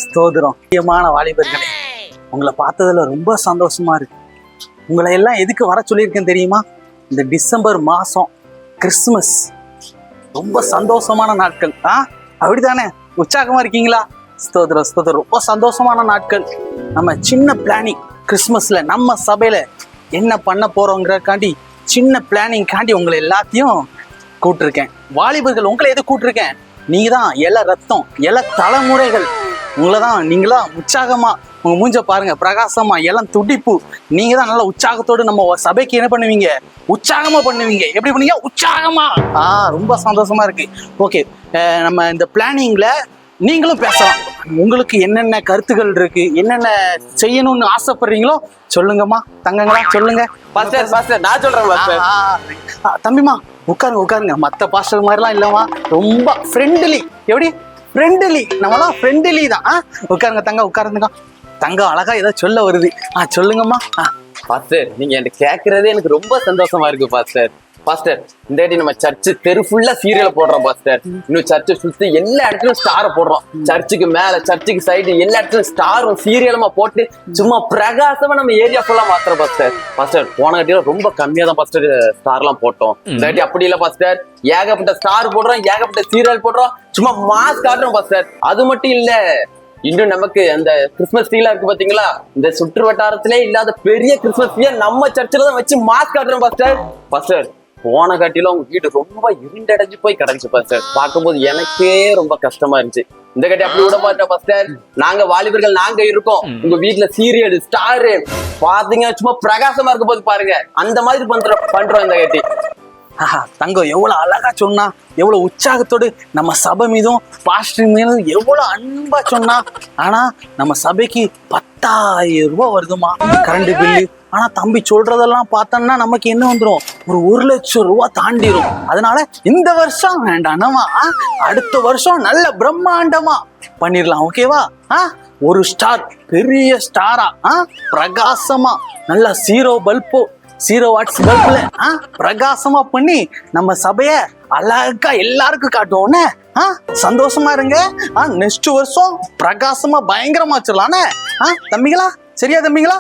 ஸ்தோத்திரம். முக்கியமான வாலிபர்களே, உங்களை பார்த்ததுல ரொம்ப சந்தோஷமா இருக்கு. உங்களை எல்லாம் எதுக்கு வர சொல்லியிருக்கேன் தெரியுமா? இந்த டிசம்பர் மாசம் கிறிஸ்துமஸ் ரொம்ப சந்தோஷமான நாட்கள். அப்படித்தானே? உற்சாகமா இருக்கீங்களா? ஸ்தோத்திரம் ஸ்தோத்திரம். ரொம்ப சந்தோஷமான நாட்கள். நம்ம சின்ன பிளானிங் கிறிஸ்துமஸ்ல நம்ம சபையில என்ன பண்ண போறோங்கிறக்காண்டி சின்ன பிளானிங் காண்டி உங்களை எல்லாத்தையும் கூட்டிருக்கேன். வாலிபர்கள் உங்களை எது கூட்டிருக்கேன்? நீங்க தான் இள ரத்தம், இள தலைமுறைகள். உங்களை தான் நீங்களா உற்சாகமா உங்க மூஞ்ச பாருங்க, பிரகாசமா, எல்லாம் துடிப்பு. நீங்க தான் நல்ல உற்சாகத்தோடு நம்ம சபைக்கு என்ன பண்ணுவீங்க? உற்சாகமா பண்ணுவீங்க. எப்படி பண்ணுவீங்க? உற்சாகமா. ரொம்ப சந்தோஷமா இருக்கு. ஓகே, நம்ம இந்த பிளானிங்ல நீங்களும் பேசலாம். உங்களுக்கு என்னென்ன கருத்துக்கள் இருக்கு, என்னென்ன செய்யணும்னு ஆசைப்படுறீங்களோ சொல்லுங்கம்மா. தங்கங்களா சொல்லுங்க. நான் சொல்றேன். தம்பிமா உட்காருங்க. மற்ற பாஸ்டர் மாதிரிலாம் இல்லம்மா, ரொம்ப ஃப்ரெண்ட்லி. எப்படி ஃப்ரெண்ட்லி? நம்மளாம் ஃப்ரெண்ட்லி தான். உட்காருங்க தங்க, உட்காருங்க. தங்கம் அழகா ஏதோ சொல்ல வருது. சொல்லுங்கம்மா. பாஸ்டர், நீங்க என்கிட்ட கேட்கறதே எனக்கு ரொம்ப சந்தோஷமா இருக்கு பாஸ்டர். பாஸ்டர், இந்த வாட்டி நம்ம சர்ச்சு தெரு ஃபுல்லா சீரியல் போடுறோம் பாஸ்டர். இன்னும் சர்ச்சை சுத்தி எல்லா இடத்துலயும் ஸ்டாரை போடுறோம். சர்ச்சுக்கு மேல, சர்ச்சுக்கு சைடு எல்லா இடத்துலயும் ஸ்டாரும் சீரியலுமா போட்டு சும்மா பிரகாசமா நம்ம ஏரியா ஃபுல்லா மாத்துறோம் பாஸ்டர். பாஸ்டர், போன வாட்டியில ரொம்ப கம்மியா தான் பாஸ்டர் ஸ்டார் எல்லாம் போட்டோம். இந்த வாட்டி அப்படி இல்ல பாஸ்டர், ஏகப்பட்ட ஸ்டார் போடுறோம், ஏகப்பட்ட சீரியல் போடுறோம், சும்மா மாஸ் காட்டுறோம் பாஸ்டர். அது மட்டும் இல்ல, இன்னும் நமக்கு அந்த கிறிஸ்துமஸ் ட்ரீலாம் இருக்கு பாத்தீங்களா? இந்த சுற்று வட்டாரத்திலே இல்லாத பெரிய கிறிஸ்துமஸ் ட்ரீ நம்ம சர்ச்சில் தான் வச்சு மாஸ் காட்டுறோம் பாஸ்டர். பாஸ்டர், போன காட்டிலும் உங்க வீடு ரொம்ப இருண்டடைஞ்சு போய் கிடந்துச்சு பாஸ்டர். பார்க்கும்போது எனக்கே ரொம்ப கஷ்டமா இருந்துச்சு. இந்த கட்டி அப்படி விட மாட்டோம் பாஸ்டர். நாங்க வாலிபர்கள் நாங்க இருக்கோம். உங்க வீட்டுல சீரியல் ஸ்டாரு பாத்தீங்க சும்மா பிரகாசமா இருக்க போது பாருங்க. அந்த மாதிரி பண்றோம் இந்த கட்டி. தங்கம் எவ்வளவு அழகா சொன்னா, எவ்வளவு உற்சாகத்தோடு நம்ம சபை மீதும் பாஸ்டர் மீதும் எவ்வளவு அன்பா சொன்னா. ஆனா நம்ம சபைக்கு 10,000 ரூபாய் வருதுமா கரண்ட் பில்லு. ஆனா தம்பி சொல்றதெல்லாம் பார்த்தோம்னா நமக்கு என்ன வந்துடும்? ஒரு 1,00,000 ரூபாய் தாண்டிடும். அதனால இந்த வருஷம் வேண்டாம்மா, அடுத்த வருஷம் நல்ல பிரம்மாண்டமா பண்ணிடலாம். ஓகேவா? ஒரு ஸ்டார், பெரிய ஸ்டாரா, பிரகாசமா, நல்ல 0 வாட்ஸ் பல்புல பிரகாசமா பண்ணி நம்ம சபைய அழகா எல்லாருக்கும் காட்டுவோம்னே. சந்தோஷமா இருங்க. நெக்ஸ்ட் வருஷம் பிரகாசமா பயங்கரமா வச்சிடலானே. தம்பிங்களா? சரியா தம்பிங்களா?